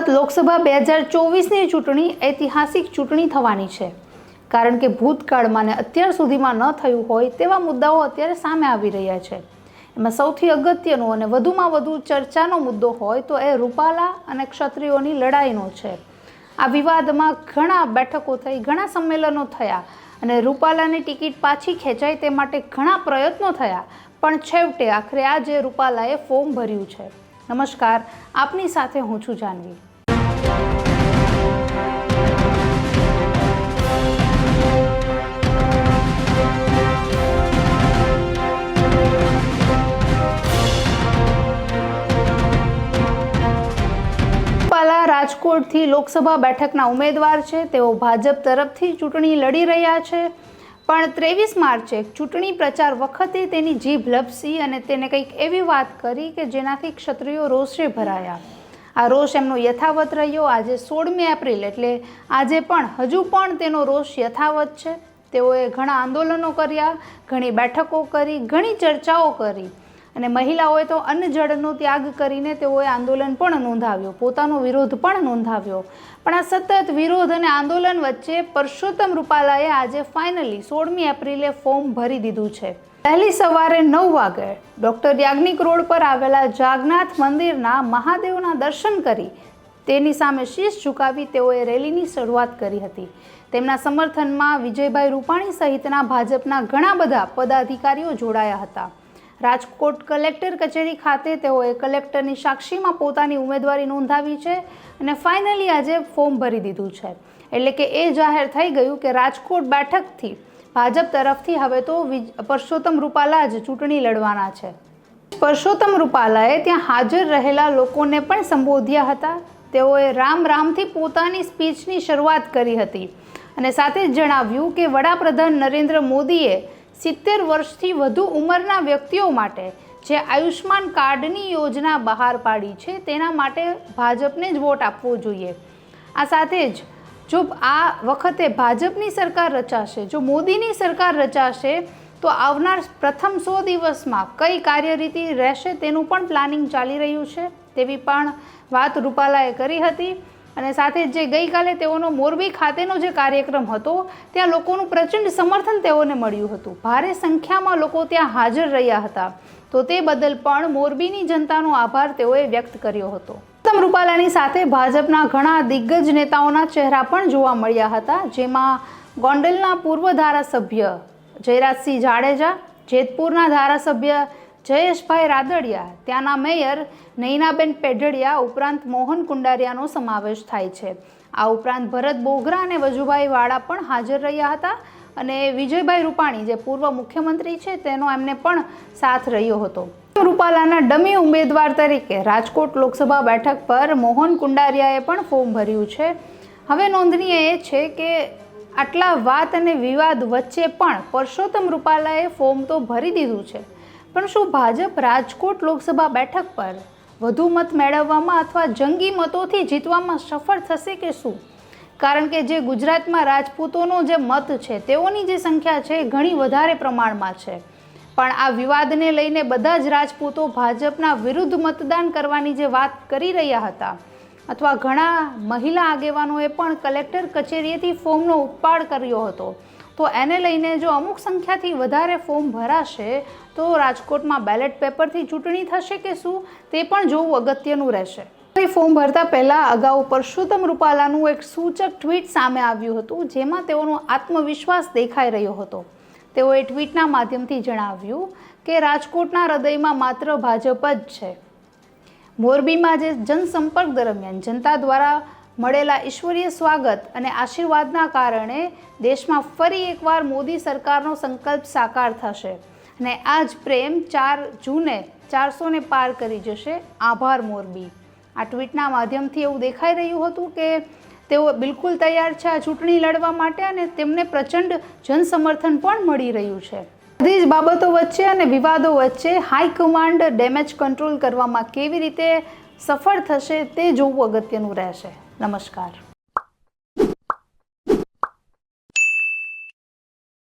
સુરત લોકસભા 2024ની ચૂંટણી ઐતિહાસિક ચૂંટણી થવાની છે, કારણ કે ભૂતકાળમાં ને અત્યાર સુધીમાં ન થયું હોય તેવા મુદ્દાઓ અત્યારે સામે આવી રહ્યા છે. એમાં સૌથી અગત્યનો અને વધુમાં વધુ ચર્ચાનો મુદ્દો હોય તો એ રૂપાલા અને ક્ષત્રિયોની લડાઈનો છે. આ વિવાદમાં ઘણા બેઠકો થઈ, ઘણા સંમેલનો થયા અને રૂપાલાની ટિકિટ પાછી ખેંચાય તે માટે ઘણા પ્રયત્નો થયા, પણ છેવટે આખરે આજે રૂપાલાએ ફોર્મ ભર્યું છે. નમસ્કાર, આપની સાથે હું છું જાનવી. રૂપાલા રાજકોટથી લોકસભા બેઠકના ઉમેદવાર છે. તેઓ ભાજપ તરફથી ચૂંટણી લડી રહ્યા છે, પણ 23 માર્ચે ચૂંટણી પ્રચાર વખતે તેની જીભ લપસી અને તેને કંઈક એવી વાત કરી કે જેનાથી ક્ષત્રિયો રોષે ભરાયા. આ રોષ એમનો યથાવત રહ્યો. આજે 16મી એપ્રિલ એટલે આજે પણ હજુ પણ તેનો રોષ યથાવત છે. તેઓએ ઘણા આંદોલનો કર્યા, ઘણી બેઠકો કરી, ઘણી ચર્ચાઓ કરી અને મહિલાઓએ તો અન્ન જળનો ત્યાગ કરીને તેઓએ આંદોલન પણ નોંધાવ્યો, પોતાનો વિરોધ પણ નોંધાવ્યો. પણ આ સતત વિરોધ અને આંદોલન વચ્ચે પરસોત્તમ રૂપાલાએ આજે ફાઇનલી 16મી એપ્રિલે ફોર્મ ભરી દીધું છે. વહેલી સવારે 9 વાગે ડૉક્ટર યાજ્ઞિક રોડ પર આવેલા જાગનાથ મંદિરના મહાદેવના દર્શન કરી તેની સામે શીશ ઝુકાવી તેઓએ રેલીની શરૂઆત કરી હતી. તેમના સમર્થનમાં વિજયભાઈ રૂપાણી સહિતના ભાજપના ઘણા બધા પદાધિકારીઓ જોડાયા હતા. રાજકોટ કલેક્ટર કચેરી ખાતે તેઓએ કલેક્ટરની સાક્ષીમાં પોતાની ઉમેદવારી નોંધાવી છે અને ફાઇનલી આજે ફોર્મ ભરી દીધું છે. એટલે કે એ જાહેર થઈ ગયું કે રાજકોટ બેઠકથી ભાજપ તરફથી હવે તો પરસોત્તમ રૂપાલા જ ચૂંટણી લડવાના છે. પરસોત્તમ રૂપાલાએ ત્યાં હાજર રહેલા લોકોને પણ સંબોધ્યા હતા. તેઓએ રામથી પોતાની સ્પીચની શરૂઆત કરી હતી અને સાથે જ જણાવ્યું કે વડાપ્રધાન નરેન્દ્ર મોદીએ 70 વર્ષથી વધુ ઉંમરના વ્યક્તિઓ માટે જે આયુષ્માન કાર્ડની યોજના બહાર પાડી છે તેના માટે ભાજપને જ વોટ આપવો જોઈએ. આ સાથે જ જો આ વખતે ભાજપની સરકાર રચાશે, જો મોદીની સરકાર રચાશે તો આવનાર પ્રથમ 100 દિવસમાં કઈ કાર્યરીતિ રહેશે તેનું પણ પ્લાનિંગ ચાલી રહ્યું છે તેવી પણ વાત રૂપાલાએ કરી હતી. અને સાથે જે ગઈકાલે તેઓનો મોરબી ખાતેનો જે કાર્યક્રમ હતો ત્યાં લોકોનું પ્રચંડ સમર્થન તેઓને મળ્યું હતું. ભારે સંખ્યામાં લોકો ત્યાં હાજર રહ્યા હતા, તો તે બદલ પણ મોરબીની જનતાનો આભાર તેઓએ વ્યક્ત કર્યો હતો. પરસોત્તમ રૂપાલાની સાથે ભાજપના ઘણા દિગ્ગજ નેતાઓના ચહેરા પણ જોવા મળ્યા હતા, જેમાં ગોંડલના પૂર્વ ધારાસભ્ય જયરાજસિંહ જાડેજા, જેતપુરના ધારાસભ્ય જયેશભાઈ રાદડિયા, ત્યાંના મેયર નૈનાબેન પેઢડિયા ઉપરાંત મોહન કુંડારિયાનો સમાવેશ થાય છે. આ ઉપરાંત ભરત બોઘરા અને વજુભાઈ વાળા પણ હાજર રહ્યા હતા અને વિજયભાઈ રૂપાણી જે પૂર્વ મુખ્યમંત્રી છે તેનો એમને પણ સાથ રહ્યો હતો. રૂપાલાના ડમી ઉમેદવાર તરીકે રાજકોટ લોકસભા બેઠક પર મોહન કુંડારિયાએ પણ ફોર્મ ભર્યું છે. હવે નોંધનીય એ છે કે આટલા વાત અને વિવાદ વચ્ચે પણ પરસોત્તમ રૂપાલાએ ફોર્મ તો ભરી દીધું છે, પણ શું ભાજપ રાજકોટ લોકસભા બેઠક પર વધુ મત મેળવવામાં અથવા જંગી મતોથી જીતવામાં સફળ થશે કે શું? કારણ કે જે ગુજરાતમાં રાજપૂતોનો જે મત છે તેઓની જે સંખ્યા છે એ ઘણી વધારે પ્રમાણમાં છે, પણ આ વિવાદને લઈને બધા જ રાજપૂતો ભાજપના વિરુદ્ધ મતદાન કરવાની જે વાત કરી રહ્યા હતા અથવા ઘણા મહિલા આગેવાનોએ પણ કલેક્ટર કચેરીએથી ફોર્મનો ઉપાડ કર્યો હતો, તો એને લઈને જો અમુક સંખ્યાથી વધારે ફોર્મ ભરાશે તો રાજકોટમાં બેલેટ પેપરથી ચૂંટણી થશે કે શું તે પણ જોવું અગત્યનું રહેશે. ફોર્મ ભરતા પહેલાં અગાઉ પરસોત્તમ રૂપાલાનું એક સૂચક ટ્વીટ સામે આવ્યું હતું, જેમાં તેઓનો આત્મવિશ્વાસ દેખાઈ રહ્યો હતો. તેઓએ ટ્વીટના માધ્યમથી જણાવ્યું કે રાજકોટના હૃદયમાં માત્ર ભાજપ જ છે. મોરબીમાં જે જનસંપર્ક દરમિયાન જનતા દ્વારા મળેલા ઈશ્વરીય સ્વાગત અને આશીર્વાદના કારણે દેશમાં ફરી એકવાર મોદી સરકારનો સંકલ્પ સાકાર થશે અને આ જ પ્રેમ 4 જૂને 400ને પાર કરી જશે. આભાર મોરબી. આ ટ્વીટના માધ્યમથી એવું દેખાઈ રહ્યું હતું કે તેઓ બિલકુલ તૈયાર છે આ ચૂંટણી લડવા માટે અને તેમને પ્રચંડ જનસમર્થન પણ મળી રહ્યું છે. બધી જ બાબતો વચ્ચે અને વિવાદો વચ્ચે હાઈકમાન્ડ ડેમેજ કંટ્રોલ કરવામાં કેવી રીતે સફળ થશે તે જોવું અગત્યનું રહેશે. નમસ્કાર.